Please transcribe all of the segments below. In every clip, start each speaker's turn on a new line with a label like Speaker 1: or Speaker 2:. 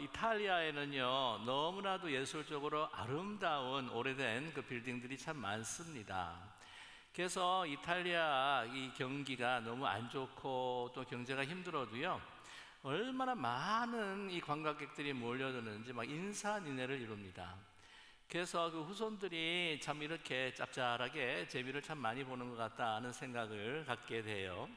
Speaker 1: 이탈리아에는요, 너무나도 예술적으로 아름다운 오래된 그 빌딩들이 참 많습니다. 그래서 이탈리아 이 경기가 너무 안 좋고 또 경제가 힘들어도요, 얼마나 많은 이 관광객들이 몰려드는지 막 인산인해를 이룹니다. 그래서 그 후손들이 참 이렇게 짭짤하게 재미를 참 많이 보는 것 같다는 생각을 갖게 돼요.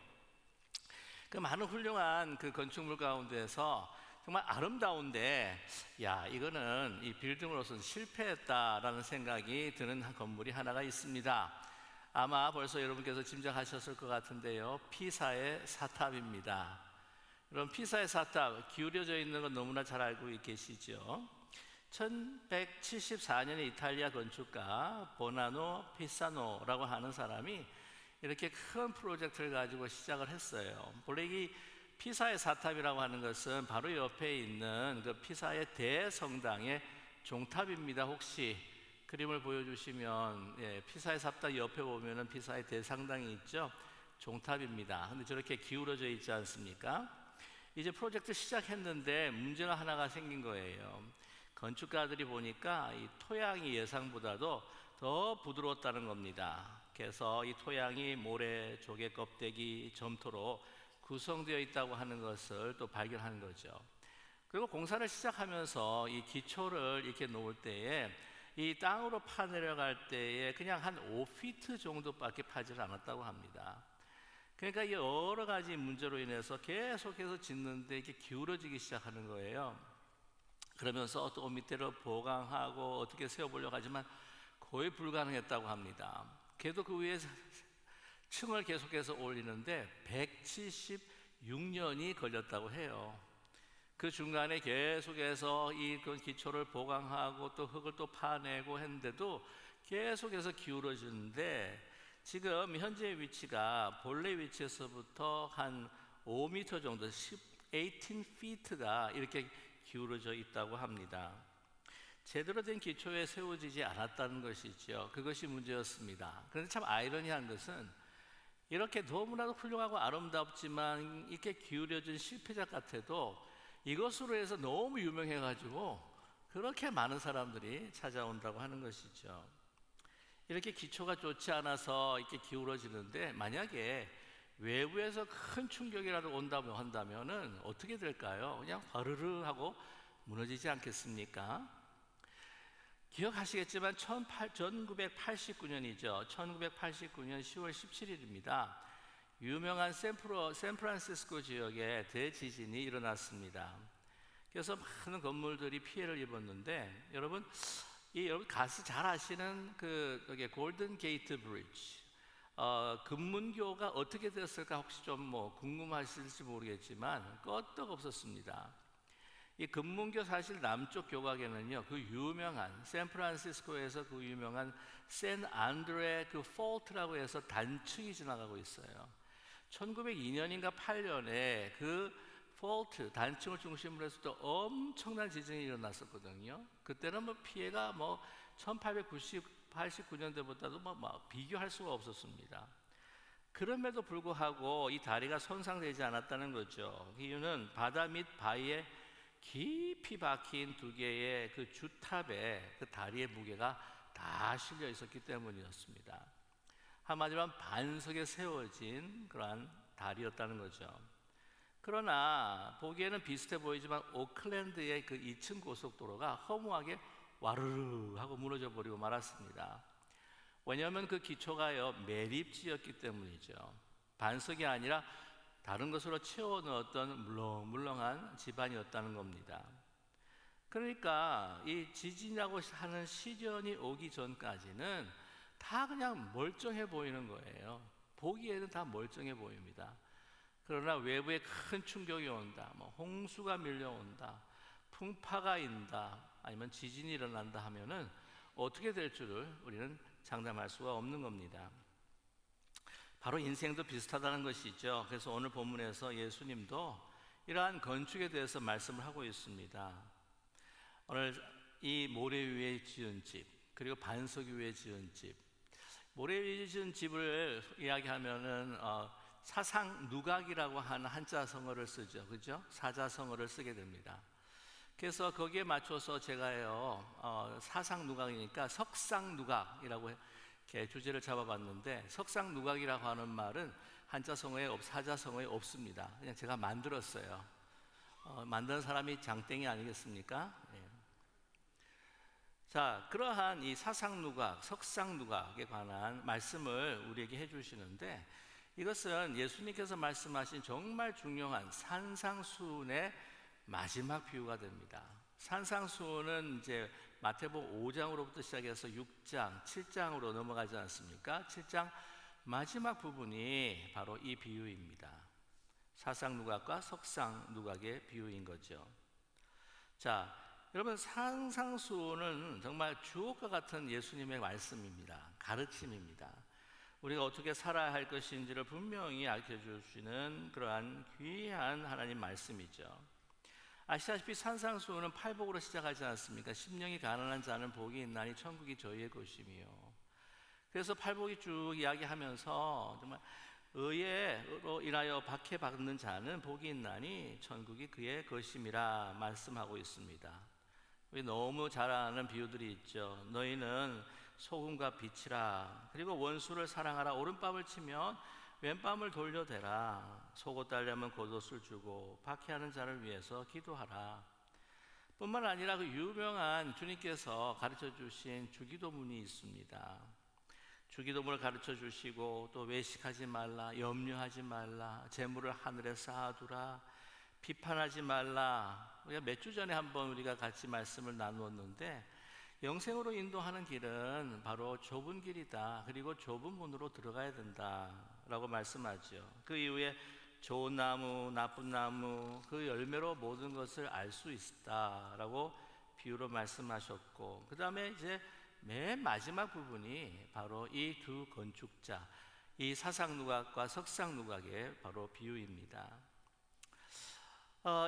Speaker 1: 그 많은 훌륭한 그 건축물 가운데서 정말 아름다운데, 야, 이거는 이 빌딩으로서는 실패했다라는 생각이 드는 한 건물이 하나가 있습니다. 아마 벌써 여러분께서 짐작하셨을 것 같은데요, 피사의 사탑입니다. 여러분, 피사의 사탑 기울여져 있는 건 너무나 잘 알고 계시죠? 1174년에 이탈리아 건축가 보나노 피사노라고 하는 사람이 이렇게 큰 프로젝트를 가지고 시작을 했어요. 본래 이 피사의 사탑이라고 하는 것은 바로 옆에 있는 그 피사의 대성당의 종탑입니다. 혹시 그림을 보여주시면, 피사의 사탑 옆에 보면은 피사의 대성당이 있죠. 종탑입니다. 근데 저렇게 기울어져 있지 않습니까? 이제 프로젝트 시작했는데 문제가 하나가 생긴 거예요. 건축가들이 보니까 이 토양이 예상보다도 더 부드러웠다는 겁니다. 그래서 이 토양이 모래, 조개 껍데기, 점토로 구성되어 있다고 하는 것을 또 발견한 거죠. 그리고 공사를 시작하면서 이 기초를 이렇게 놓을 때에 이 땅으로 파내려갈 때에 그냥 한 5피트 정도밖에 파질 않았다고 합니다. 그러니까 여러 가지 문제로 인해서 계속해서 짓는데 이렇게 기울어지기 시작하는 거예요. 그러면서 또 밑에를 보강하고 어떻게 세워보려고 하지만 거의 불가능했다고 합니다. 그래도 그 위에 층을 계속해서 올리는데 176년이 걸렸다고 해요. 그 중간에 계속해서 이 기초를 보강하고 또 흙을 또 파내고 했는데도 계속해서 기울어지는데, 지금 현재 위치가 본래 위치에서부터 한 5m 정도, 18feet가 이렇게 기울어져 있다고 합니다. 제대로 된 기초에 세워지지 않았다는 것이죠. 그것이 문제였습니다. 그런데 참 아이러니한 것은 이렇게 너무나도 훌륭하고 아름답지만 이렇게 기울여진 실패작 같아도 이것으로 해서 너무 유명해가지고 그렇게 많은 사람들이 찾아온다고 하는 것이죠. 이렇게 기초가 좋지 않아서 이렇게 기울어지는데, 만약에 외부에서 큰 충격이라도 온다고 한다면은 어떻게 될까요? 그냥 화르르 하고 무너지지 않겠습니까? 기억하시겠지만 1989년이죠. 1989년 10월 17일입니다. 유명한 샌프란시스코 지역에 대지진이 일어났습니다. 그래서 많은 건물들이 피해를 입었는데, 여러분 가서 잘 아시는 여기 골든 게이트 브리지, 금문교가 어떻게 되었을까 혹시 좀 궁금하실지 모르겠지만 끄떡 없었습니다. 이 금문교 사실 남쪽 교각에는요, 그 유명한 샌프란시스코에서 그 유명한 샌 안드레 그 폴트라고 해서 단층이 지나가고 있어요. 1902년인가 8년에 그 폴트 단층을 중심으로 해서 또 엄청난 지진이 일어났었거든요. 그때는 피해가 1889년대보다도 비교할 수가 없었습니다. 그럼에도 불구하고 이 다리가 손상되지 않았다는 거죠. 이유는 바다 및 바위에 깊이 박힌 두 개의 그 주탑에 그 다리의 무게가 다 실려 있었기 때문이었습니다. 한마디로 반석에 세워진 그러한 다리였다는 거죠. 그러나 보기에는 비슷해 보이지만 오클랜드의 그 2층 고속도로가 허무하게 와르르 하고 무너져 버리고 말았습니다. 왜냐하면 그 기초가요, 매립지였기 때문이죠. 반석이 아니라 다른 것으로 채워 넣었던 물렁물렁한 지반이었다는 겁니다. 그러니까 이 지진이라고 하는 시련이 오기 전까지는 다 그냥 멀쩡해 보이는 거예요. 보기에는 다 멀쩡해 보입니다. 그러나 외부에 큰 충격이 온다, 홍수가 밀려온다, 풍파가 인다, 아니면 지진이 일어난다 하면은 어떻게 될 줄을 우리는 장담할 수가 없는 겁니다. 바로 인생도 비슷하다는 것이죠. 그래서 오늘 본문에서 예수님도 이러한 건축에 대해서 말씀을 하고 있습니다. 오늘 이 모래 위에 지은 집, 그리고 반석 위에 지은 집, 모래 위에 지은 집을 이야기하면은 사상 누각이라고 하는 한자 성어를 쓰죠. 그죠? 사자성어를 쓰게 됩니다. 그래서 거기에 맞춰서 제가요 사상누각이니까 석상누각이라고 이렇게 주제를 잡아봤는데, 석상누각이라고 하는 말은 한자성어에 사자성어에 없습니다. 그냥 제가 만들었어요. 만드는 사람이 장땡이 아니겠습니까? 예. 자, 그러한 이 사상누각, 석상누각에 관한 말씀을 우리에게 해주시는데, 이것은 예수님께서 말씀하신 정말 중요한 산상수훈의 마지막 비유가 됩니다. 산상수훈은 이제 마태복음 5장으로부터 시작해서 6장, 7장으로 넘어가지 않습니까? 7장 마지막 부분이 바로 이 비유입니다. 사상누각과 석상누각의 비유인 거죠. 자, 여러분, 산상수훈은 정말 주옥과 같은 예수님의 말씀입니다. 가르침입니다. 우리가 어떻게 살아야 할 것인지를 분명히 알려주시는 그러한 귀한 하나님 말씀이죠. 아시다시피 산상수훈은 팔복으로 시작하지 않습니까? 심령이 가난한 자는 복이 있나니 천국이 저희의 것이며. 그래서 팔복이 쭉 이야기하면서 정말 의로 인하여 박해받는 자는 복이 있나니 천국이 그의 것임이라 말씀하고 있습니다. 우리 너무 잘 아는 비유들이 있죠. 너희는 소금과 빛이라. 그리고 원수를 사랑하라. 오른밤을 치면 왼밤을 돌려대라. 속옷 달려면 겉옷을 주고 박해하는 자를 위해서 기도하라. 뿐만 아니라 그 유명한 주님께서 가르쳐 주신 주기도문이 있습니다. 주기도문을 가르쳐 주시고, 또 외식하지 말라, 염려하지 말라, 재물을 하늘에 쌓아두라, 비판하지 말라. 우리가 몇 주 전에 한번 우리가 같이 말씀을 나누었는데, 영생으로 인도하는 길은 바로 좁은 길이다. 그리고 좁은 문으로 들어가야 된다라고 말씀하죠. 그 이후에 좋은 나무, 나쁜 나무, 그 열매로 모든 것을 알 수 있다라고 비유로 말씀하셨고, 그 다음에 이제 맨 마지막 부분이 바로 이 두 건축자, 이 사상누각과 석상누각의 바로 비유입니다.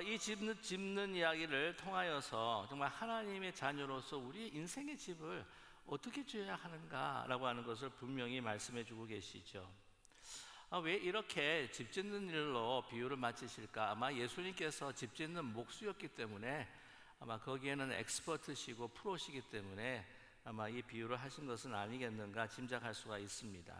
Speaker 1: 이 집는 이야기를 통하여서 정말 하나님의 자녀로서 우리 인생의 집을 어떻게 지어야 하는가라고 하는 것을 분명히 말씀해 주고 계시죠. 왜 이렇게 집 짓는 일로 비유를 마치실까? 아마 예수님께서 집 짓는 목수였기 때문에, 아마 거기에는 엑스퍼트시고 프로시기 때문에 아마 이 비유를 하신 것은 아니겠는가 짐작할 수가 있습니다.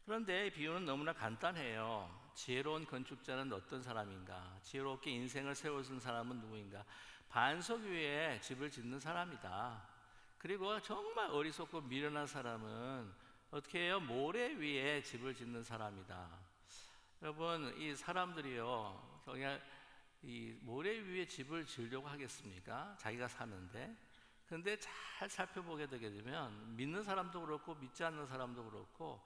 Speaker 1: 그런데 이 비유는 너무나 간단해요. 지혜로운 건축자는 어떤 사람인가? 지혜롭게 인생을 세워준 사람은 누구인가? 반석 위에 집을 짓는 사람이다. 그리고 정말 어리석고 미련한 사람은 어떻게 해요? 모래 위에 집을 짓는 사람이다. 여러분, 이 사람들이요, 그냥 이 모래 위에 집을 지으려고 하겠습니까? 자기가 사는데. 근데 잘 살펴보게 되게 되면 믿는 사람도 그렇고 믿지 않는 사람도 그렇고,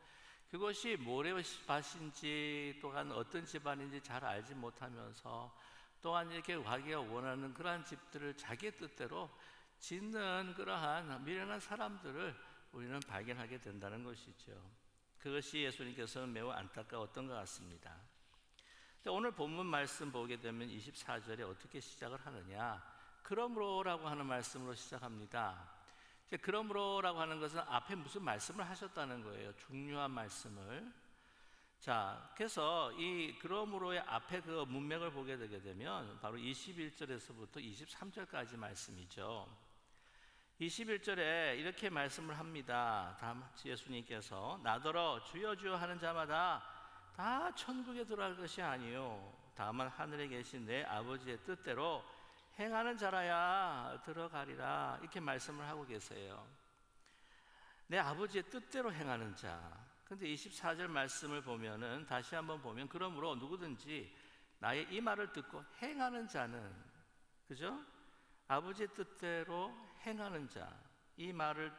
Speaker 1: 그것이 모래밭인지 또한 어떤 집안인지 잘 알지 못하면서, 또한 이렇게 자기가 원하는 그러한 집들을 자기의 뜻대로 짓는 그러한 미련한 사람들을 우리는 발견하게 된다는 것이죠. 그것이 예수님께서는 매우 안타까웠던 것 같습니다. 오늘 본문 말씀 보게 되면 24절에 어떻게 시작을 하느냐? 그러므로라고 하는 말씀으로 시작합니다. 그러므로라고 하는 것은 앞에 무슨 말씀을 하셨다는 거예요. 중요한 말씀을. 자, 그래서 이 그러므로의 앞에 그 문맥을 보게 되게 되면 바로 21절에서부터 23절까지 말씀이죠. 21절에 이렇게 말씀을 합니다. 예수님께서 나더러 주여 주여 하는 자마다 다 천국에 들어갈 것이 아니요 다만 하늘에 계신 내 아버지의 뜻대로 행하는 자라야 들어가리라, 이렇게 말씀을 하고 계세요. 내 아버지의 뜻대로 행하는 자. 근데 24절 말씀을 보면은, 다시 한번 보면, 그러므로 누구든지 나의 이 말을 듣고 행하는 자는, 그죠? 아버지의 뜻대로 행하는 자,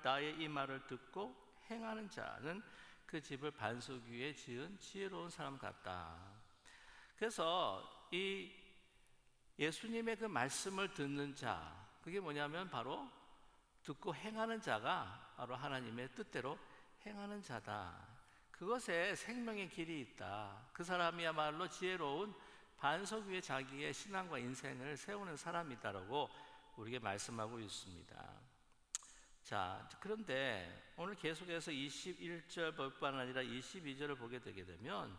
Speaker 1: 나의 이 말을 듣고 행하는 자는 그 집을 반석 위에 지은 지혜로운 사람 같다. 그래서 이 예수님의 그 말씀을 듣는 자, 그게 뭐냐면 바로 듣고 행하는 자가 바로 하나님의 뜻대로 행하는 자다. 그것에 생명의 길이 있다. 그 사람이야말로 지혜로운 반석 위에 자기의 신앙과 인생을 세우는 사람이다라고 우리에게 말씀하고 있습니다. 자, 그런데 오늘 계속해서 21절 뿐만 아니라 22절을 보게 되게 되면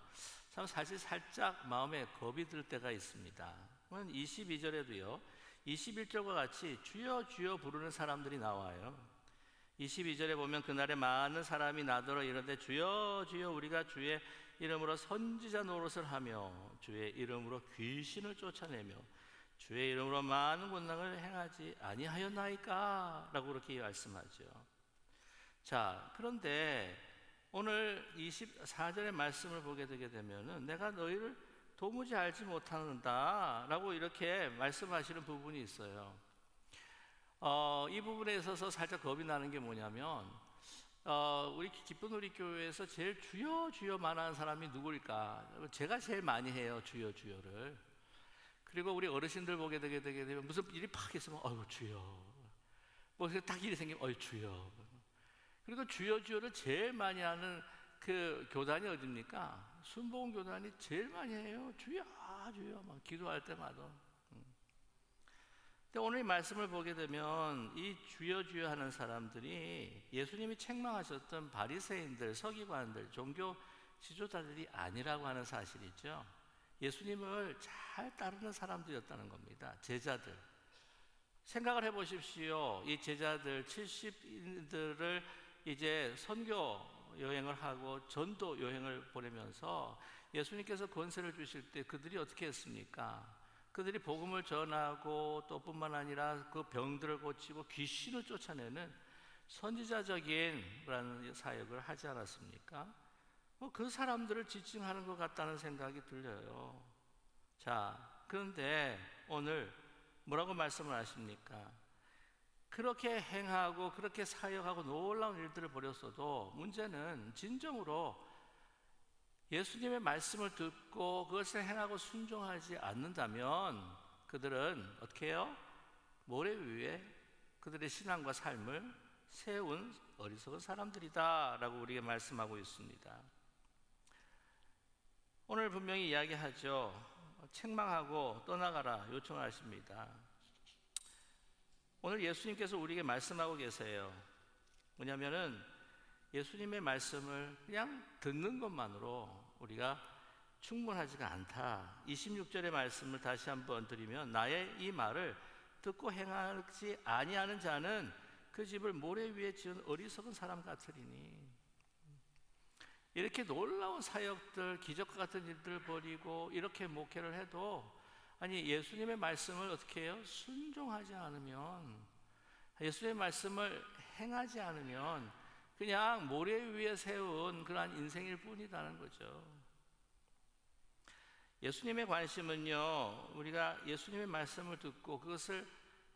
Speaker 1: 참 사실 살짝 마음에 겁이 들 때가 있습니다. 22절에도요, 21절과 같이 주여 주여 부르는 사람들이 나와요. 22절에 보면 그날에 많은 사람이 나더러 이르되 주여 주여 우리가 주의 이름으로 선지자 노릇을 하며 주의 이름으로 귀신을 쫓아내며 주의 이름으로 많은 권능을 행하지 아니하였나이까? 라고 그렇게 말씀하죠. 자, 그런데 오늘 24절의 말씀을 보게 되게 되면은 내가 너희를 도무지 알지 못한다 라고 이렇게 말씀하시는 부분이 있어요. 이 부분에 있어서 살짝 겁이 나는 게 뭐냐면 우리 기쁜 우리 교회에서 제일 주여 주여 말하는 사람이 누구일까? 제가 제일 많이 해요, 주여 주여를. 그리고 우리 어르신들 보게 되게 되면 무슨 일이 팍 있으면 어이구 주여, 뭐 딱 일이 생기면 어이 주여. 그리고 주여 주여를 제일 많이 하는 그 교단이 어딥니까? 순복음 교단이 제일 많이 해요. 주여 주여 막 기도할 때마다. 근데 오늘 이 말씀을 보게 되면 이 주여 주여 하는 사람들이 예수님이 책망하셨던 바리새인들, 서기관들, 종교 지도자들이 아니라고 하는 사실이죠. 예수님을 잘 따르는 사람들이었다는 겁니다. 제자들. 생각을 해보십시오. 이 제자들 70인들을 이제 선교 여행을 하고 전도 여행을 보내면서 예수님께서 권세를 주실 때 그들이 어떻게 했습니까? 그들이 복음을 전하고 또 뿐만 아니라 그 병들을 고치고 귀신을 쫓아내는 선지자적인 그런 사역을 하지 않았습니까? 그 사람들을 지칭하는 것 같다는 생각이 들려요. 자, 그런데 오늘 뭐라고 말씀을 하십니까? 그렇게 행하고 그렇게 사역하고 놀라운 일들을 벌였어도 문제는 진정으로 예수님의 말씀을 듣고 그것을 행하고 순종하지 않는다면 그들은 어떻게 해요? 모래 위에 그들의 신앙과 삶을 세운 어리석은 사람들이다 라고 우리에게 말씀하고 있습니다. 오늘 분명히 이야기하죠. 책망하고 떠나가라 요청하십니다. 오늘 예수님께서 우리에게 말씀하고 계세요. 뭐냐면은 예수님의 말씀을 그냥 듣는 것만으로 우리가 충분하지가 않다. 26절의 말씀을 다시 한번 드리면 나의 이 말을 듣고 행하지 아니하는 자는 그 집을 모래 위에 지은 어리석은 사람 같으리니. 이렇게 놀라운 사역들, 기적과 같은 일들을 벌이고 이렇게 목회를 해도 아니 예수님의 말씀을 어떻게 해요? 순종하지 않으면, 예수님의 말씀을 행하지 않으면 그냥 모래 위에 세운 그러한 인생일 뿐이라는 거죠. 예수님의 관심은요, 우리가 예수님의 말씀을 듣고 그것을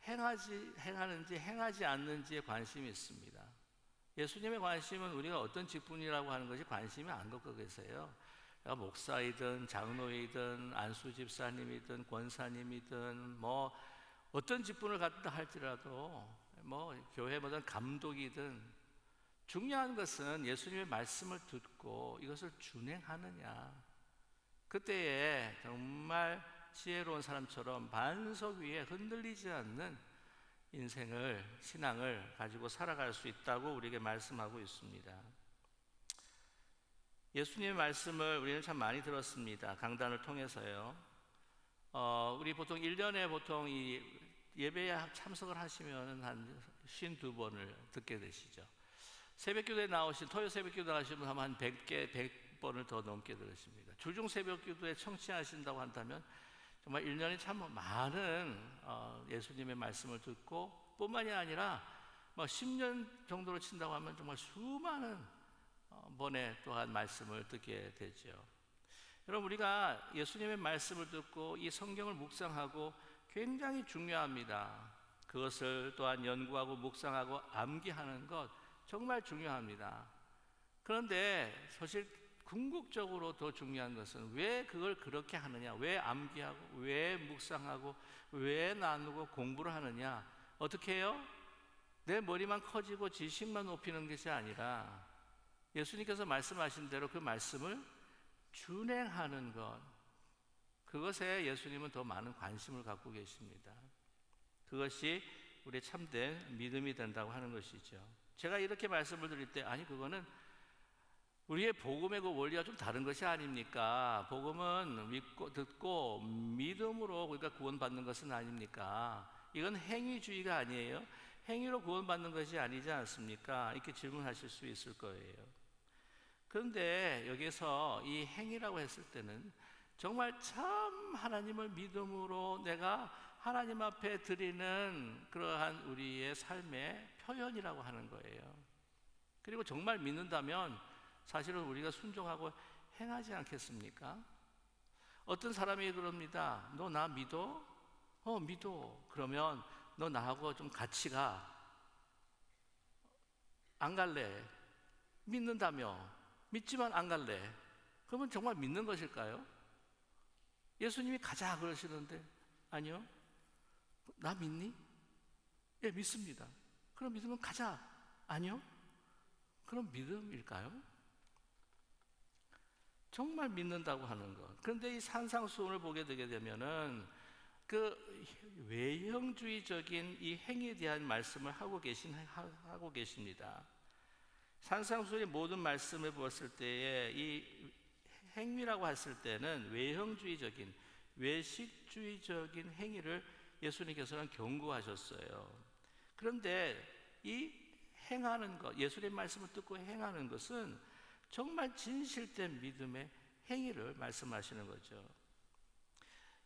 Speaker 1: 행하는지 행하지 않는지에 관심이 있습니다. 예수님의 관심은 우리가 어떤 직분이라고 하는 것이 관심이 안 갖고 계세요. 목사이든 장로이든 안수 집사님이든 권사님이든 뭐 어떤 직분을 갖다 할지라도 뭐 교회 뭐든 감독이든 중요한 것은 예수님의 말씀을 듣고 이것을 준행하느냐. 그때에 정말 지혜로운 사람처럼 반석 위에 흔들리지 않는 인생을, 신앙을 가지고 살아갈 수 있다고 우리에게 말씀하고 있습니다. 예수님의 말씀을 우리는 참 많이 들었습니다. 강단을 통해서요. 우리 보통 1년에 보통 이 예배에 참석을 하시면 한 52번을 듣게 되시죠. 새벽기도에 나오신, 토요 새벽기도 나오시면 한 100번을 더 넘게 들으십니다. 주중 새벽기도에 청취하신다고 한다면 정말 1년에 참 많은 예수님의 말씀을 듣고 뿐만이 아니라 10년 정도로 친다고 하면 정말 수많은 번의 또한 말씀을 듣게 되죠. 여러분, 우리가 예수님의 말씀을 듣고 이 성경을 묵상하고 굉장히 중요합니다. 그것을 또한 연구하고 묵상하고 암기하는 것 정말 중요합니다. 그런데 사실 궁극적으로 더 중요한 것은 왜 그걸 그렇게 하느냐, 왜 암기하고 왜 묵상하고 왜 나누고 공부를 하느냐. 어떻게 해요? 내 머리만 커지고 지식만 높이는 것이 아니라 예수님께서 말씀하신 대로 그 말씀을 준행하는 것, 그것에 예수님은 더 많은 관심을 갖고 계십니다. 그것이 우리의 참된 믿음이 된다고 하는 것이죠. 제가 이렇게 말씀을 드릴 때 아니 그거는 우리의 복음의 그 원리가 좀 다른 것이 아닙니까? 복음은 믿고 듣고 믿음으로 우리가 구원받는 것은 아닙니까? 이건 행위주의가 아니에요. 행위로 구원받는 것이 아니지 않습니까? 이렇게 질문하실 수 있을 거예요. 그런데 여기서 이 행위라고 했을 때는 정말 참 하나님을 믿음으로 내가 하나님 앞에 드리는 그러한 우리의 삶의 표현이라고 하는 거예요. 그리고 정말 믿는다면 사실은 우리가 순종하고 행하지 않겠습니까? 어떤 사람이 그럽니다. 너 나 믿어? 믿어. 그러면 너 나하고 좀 같이 가. 안 갈래. 믿는다며. 믿지만 안 갈래. 그러면 정말 믿는 것일까요? 예수님이 가자 그러시는데 아니요. 나 믿니? 예, 믿습니다. 그럼 믿으면 가자. 아니요. 그럼 믿음일까요? 정말 믿는다고 하는 것. 그런데 이 산상수훈을 보게 되게 되면은 그 외형주의적인 이 행위에 대한 말씀을 하고 계십니다. 산상수훈의 모든 말씀을 보았을 때에 이 행위라고 했을 때는 외형주의적인 외식주의적인 행위를 예수님께서는 경고하셨어요. 그런데 이 행하는 것, 예수님의 말씀을 듣고 행하는 것은 정말 진실된 믿음의 행위를 말씀하시는 거죠.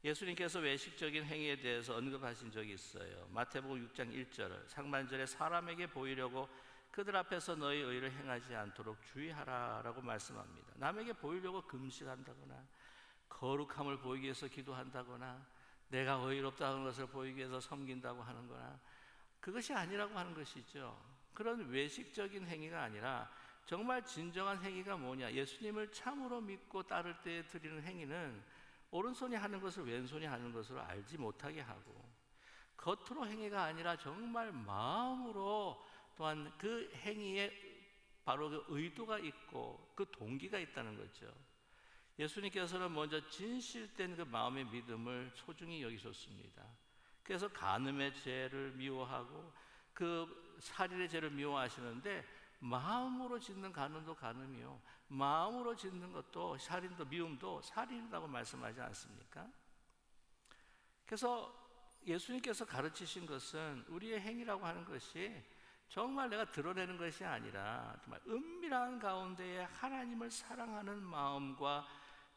Speaker 1: 예수님께서 외식적인 행위에 대해서 언급하신 적이 있어요. 마태복음 6장 1절 상반절에 사람에게 보이려고 그들 앞에서 너희 의를 행하지 않도록 주의하라 라고 말씀합니다. 남에게 보이려고 금식한다거나 거룩함을 보이기 위해서 기도한다거나 내가 의롭다는 것을 보이기 위해서 섬긴다고 하는 거나 그것이 아니라고 하는 것이죠. 그런 외식적인 행위가 아니라 정말 진정한 행위가 뭐냐? 예수님을 참으로 믿고 따를 때 드리는 행위는 오른손이 하는 것을 왼손이 하는 것으로 알지 못하게 하고 겉으로 행위가 아니라 정말 마음으로 또한 그 행위에 바로 그 의도가 있고 그 동기가 있다는 거죠. 예수님께서는 먼저 진실된 그 마음의 믿음을 소중히 여기셨습니다. 그래서 간음의 죄를 미워하고 그 살인의 죄를 미워하시는데 마음으로 짓는 간음도 간음이요 마음으로 짓는 것도 살인도 미움도 살인이라고 말씀하지 않습니까? 그래서 예수님께서 가르치신 것은 우리의 행위라고 하는 것이 정말 내가 드러내는 것이 아니라 정말 은밀한 가운데에 하나님을 사랑하는 마음과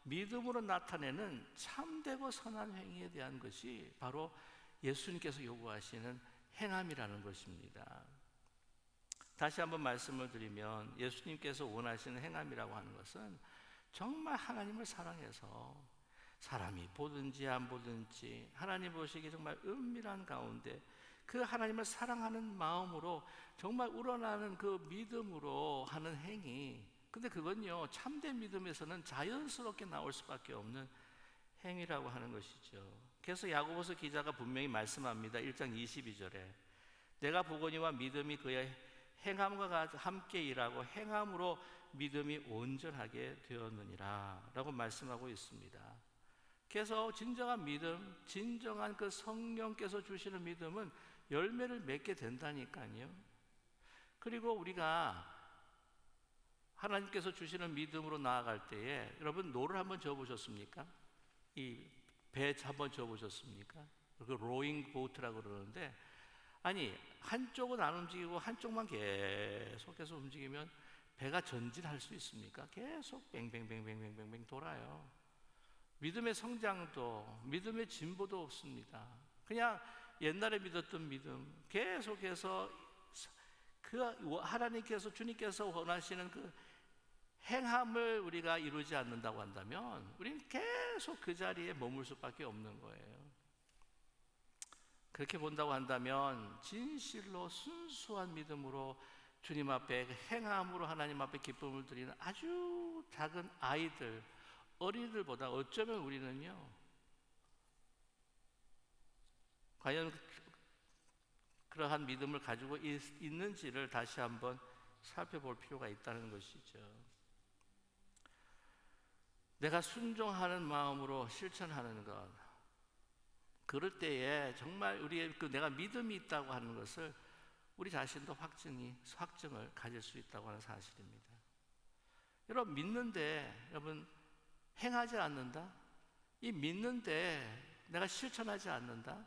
Speaker 1: 믿음으로 나타내는 참되고 선한 행위에 대한 것이 바로 예수님께서 요구하시는 행함이라는 것입니다. 다시 한번 말씀을 드리면 예수님께서 원하시는 행함이라고 하는 것은 정말 하나님을 사랑해서 사람이 보든지 안 보든지 하나님 보시기에 정말 은밀한 가운데 그 하나님을 사랑하는 마음으로 정말 우러나는 그 믿음으로 하는 행위. 근데 그건요 참된 믿음에서는 자연스럽게 나올 수밖에 없는 행위라고 하는 것이죠. 그래서 야고보서 기자가 분명히 말씀합니다. 1장 22절에 내가 보거니와 믿음이 그의 행함과 함께 일하고 행함으로 믿음이 온전하게 되었느니라 라고 말씀하고 있습니다. 그래서 진정한 믿음, 진정한 그 성령께서 주시는 믿음은 열매를 맺게 된다니까요. 그리고 우리가 하나님께서 주시는 믿음으로 나아갈 때에 여러분 노를 한번 저어보셨습니까? 이 배 한번 저어보셨습니까? 그 로잉 보트라고 그러는데 아니 한쪽은 안 움직이고 한쪽만 계속해서 움직이면 배가 전진할 수 있습니까? 계속 뱅뱅뱅뱅뱅뱅 돌아요. 믿음의 성장도 믿음의 진보도 없습니다. 그냥 옛날에 믿었던 믿음 계속해서 그 하나님께서 주님께서 원하시는 그 행함을 우리가 이루지 않는다고 한다면 우리는 계속 그 자리에 머물 수밖에 없는 거예요. 그렇게 본다고 한다면 진실로 순수한 믿음으로 주님 앞에 행함으로 하나님 앞에 기쁨을 드리는 아주 작은 아이들, 어린이들보다 어쩌면 우리는요 과연 그러한 믿음을 가지고 있는지를 다시 한번 살펴볼 필요가 있다는 것이죠. 내가 순종하는 마음으로 실천하는 것, 그럴 때에 정말 우리의 그 내가 믿음이 있다고 하는 것을 우리 자신도 확증을 가질 수 있다고 하는 사실입니다. 여러분 믿는데 여러분 행하지 않는다? 이 믿는데 내가 실천하지 않는다?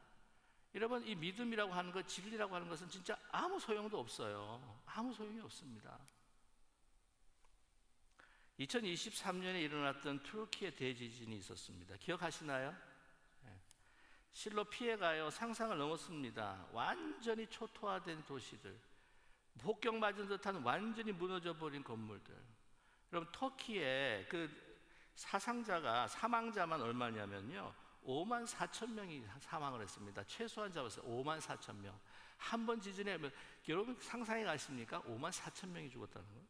Speaker 1: 여러분 이 믿음이라고 하는 것, 진리라고 하는 것은 진짜 아무 소용도 없어요. 아무 소용이 없습니다. 2023년에 일어났던 투르키의 대지진이 있었습니다. 기억하시나요? 실로 피해가요 상상을 넘었습니다. 완전히 초토화된 도시들, 폭격 맞은 듯한 완전히 무너져 버린 건물들. 여러분 터키의 그 사망자만 얼마냐면요 5만 4천 명이 사망을 했습니다. 최소한 잡았어요. 5만 4천 명. 한 번 지진에 여러분 상상해 가십니까? 5만 4천 명이 죽었다는 거예요.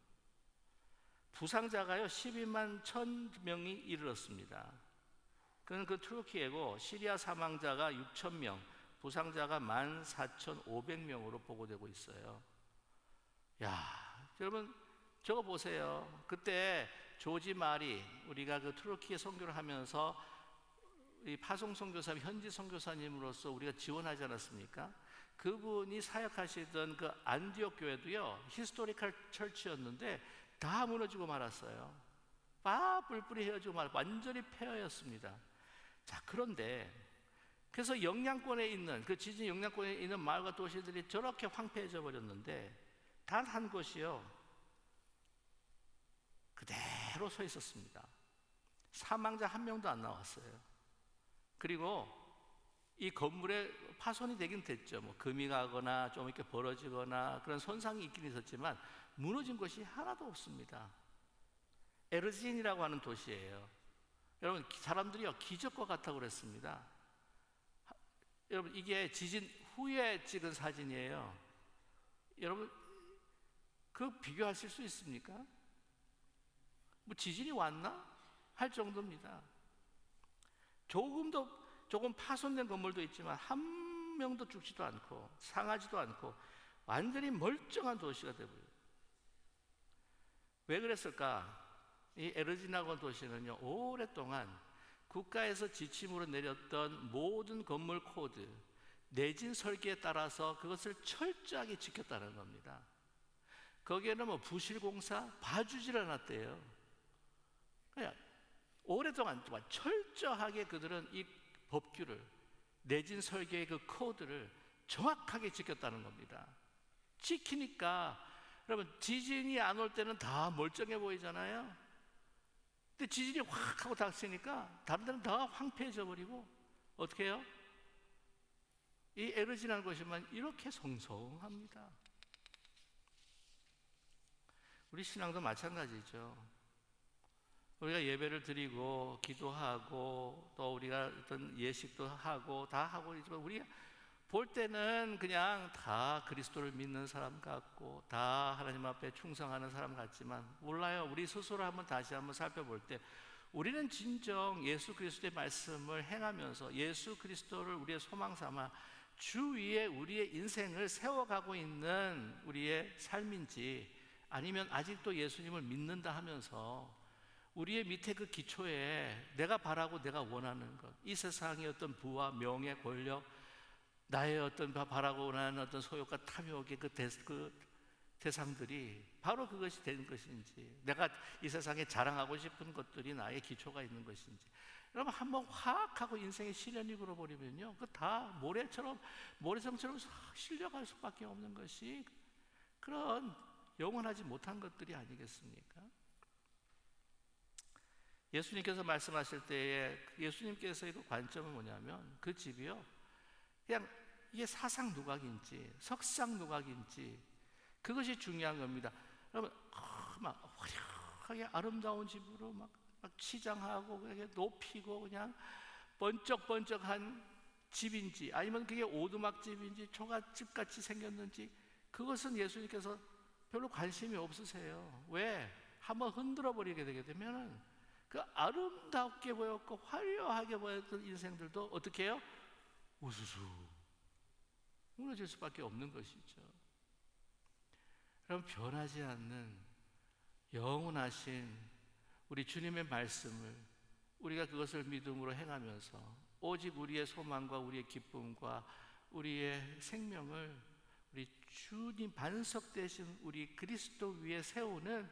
Speaker 1: 부상자가요 12만 1천 명이 이르렀습니다. 그건 그 투르키예고 시리아 사망자가 6천 명, 부상자가 14,500명으로 보고되고 있어요. 야, 여러분 저거 보세요. 그때 조지 마리, 우리가 그 투르키에 선교를 하면서 이 파송 선교사님, 현지 선교사님으로서 우리가 지원하지 않았습니까? 그분이 사역하시던 그 안디옥 교회도요 히스토리컬 철치였는데 다 무너지고 말았어요. 다 뿔뿔이 헤어지고 완전히 폐허였습니다. 자, 그런데 그래서 영향권에 있는 그 지진 영향권에 있는 마을과 도시들이 저렇게 황폐해져 버렸는데 단 한 곳이요 그대로 서 있었습니다. 사망자 한 명도 안 나왔어요. 그리고 이 건물에 파손이 되긴 됐죠. 뭐 금이 가거나 좀 이렇게 벌어지거나 그런 손상이 있긴 있었지만 무너진 것이 하나도 없습니다. 에르진이라고 하는 도시예요. 여러분 사람들이요 기적과 같다고 그랬습니다. 여러분 이게 지진 후에 찍은 사진이에요. 여러분 그 비교하실 수 있습니까? 뭐 지진이 왔나? 할 정도입니다. 조금 파손된 건물도 있지만 한 명도 죽지도 않고 상하지도 않고 완전히 멀쩡한 도시가 되어버려요. 왜 그랬을까? 이 에르지나곤 도시는요 오랫동안 국가에서 지침으로 내렸던 모든 건물 코드, 내진 설계에 따라서 그것을 철저하게 지켰다는 겁니다. 거기에는 뭐 부실공사 봐주질 않았대요. 그냥 오랫동안 철저하게 그들은 이 법규를, 내진 설계의 그 코드를 정확하게 지켰다는 겁니다. 지키니까 여러분 지진이 안 올 때는 다 멀쩡해 보이잖아요. 근데 지진이 확 하고 닥치니까 다른 데는 다 황폐해져 버리고 어떻게 해요? 이 에르지라는 곳이만 이렇게 성성합니다. 우리 신앙도 마찬가지죠. 우리가 예배를 드리고 기도하고 또 우리가 어떤 예식도 하고 다 하고 있지만 우리가 볼 때는 그냥 다 그리스도를 믿는 사람 같고 다 하나님 앞에 충성하는 사람 같지만 몰라요. 우리 스스로 다시 한번 살펴볼 때 우리는 진정 예수 그리스도의 말씀을 행하면서 예수 그리스도를 우리의 소망 삼아 주 위에 우리의 인생을 세워가고 있는 우리의 삶인지 아니면 아직도 예수님을 믿는다 하면서 우리의 밑에 그 기초에 내가 바라고 내가 원하는 것, 이 세상의 어떤 부와 명예, 권력, 나의 어떤 바라고 원하는 어떤 소욕과 탐욕의 그 대상들이 바로 그것이 되는 것인지, 내가 이 세상에 자랑하고 싶은 것들이 나의 기초가 있는 것인지, 여러분 한번 확 하고 인생의 시련이 걸어버리면요 그 다 모래성처럼 실려갈 수밖에 없는 것이 그런 영원하지 못한 것들이 아니겠습니까? 예수님께서 말씀하실 때에 예수님께서의 그 관점은 뭐냐면 그 집이요 그냥 이게 사상 누각인지 석상 누각인지 그것이 중요한 겁니다. 여러분 막 화려하게 아름다운 집으로 막 치장하고 그냥 높이고 그냥 번쩍번쩍한 집인지 아니면 그게 오두막집인지 초가집같이 생겼는지 그것은 예수님께서 별로 관심이 없으세요. 왜? 한번 흔들어 버리게 되게 되면은 그 아름답게 보였고 화려하게 보였던 인생들도 어떻게 해요? 우수수 무너질 수밖에 없는 것이죠. 여러분 변하지 않는 영원하신 우리 주님의 말씀을 우리가 그것을 믿음으로 행하면서 오직 우리의 소망과 우리의 기쁨과 우리의 생명을 우리 주님 반석 되신 우리 그리스도 위에 세우는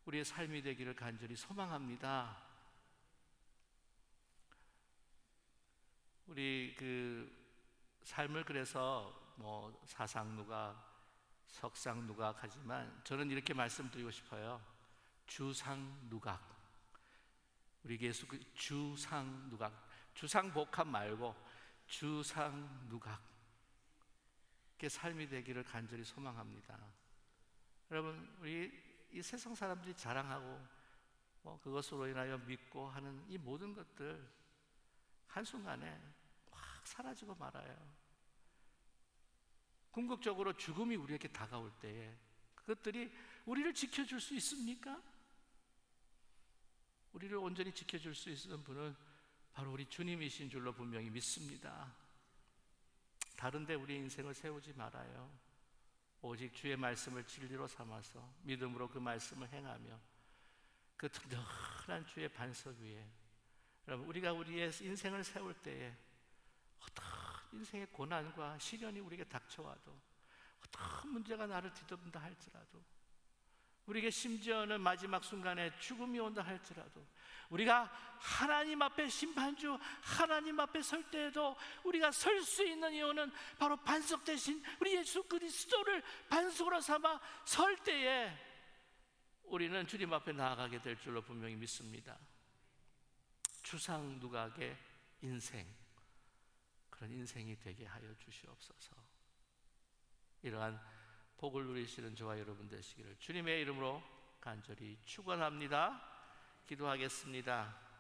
Speaker 1: 우리의 삶이 되기를 간절히 소망합니다. 우리 삶을 그래서 사상누각, 석상누각 하지만 저는 이렇게 말씀드리고 싶어요. 주상누각. 우리 예수 주상누각, 주상복합 말고 주상누각, 그 삶이 되기를 간절히 소망합니다. 여러분, 우리 이 세상 사람들이 자랑하고 그것으로 인하여 믿고 하는 이 모든 것들 한순간에 확 사라지고 말아요. 궁극적으로 죽음이 우리에게 다가올 때에 그것들이 우리를 지켜줄 수 있습니까? 우리를 온전히 지켜줄 수 있는 분은 바로 우리 주님이신 줄로 분명히 믿습니다. 다른 데 우리의 인생을 세우지 말아요. 오직 주의 말씀을 진리로 삼아서 믿음으로 그 말씀을 행하며 그 든든한 주의 반석 위에, 여러분, 우리가 우리의 인생을 세울 때에 어떤 인생의 고난과 시련이 우리에게 닥쳐와도, 어떤 문제가 나를 뒤덮는다 할지라도, 우리에게 심지어는 마지막 순간에 죽음이 온다 할지라도, 우리가 하나님 앞에 심판주 하나님 앞에 설 때에도 우리가 설 수 있는 이유는 바로 반석 대신 우리 예수 그리스도를 반석으로 삼아 설 때에 우리는 주님 앞에 나아가게 될 줄로 분명히 믿습니다. 주상누각의 인생, 그런 인생이 되게 하여 주시옵소서. 이러한 복을 누리시는 저와 여러분 되시기를 주님의 이름으로 간절히 축원합니다. 기도하겠습니다.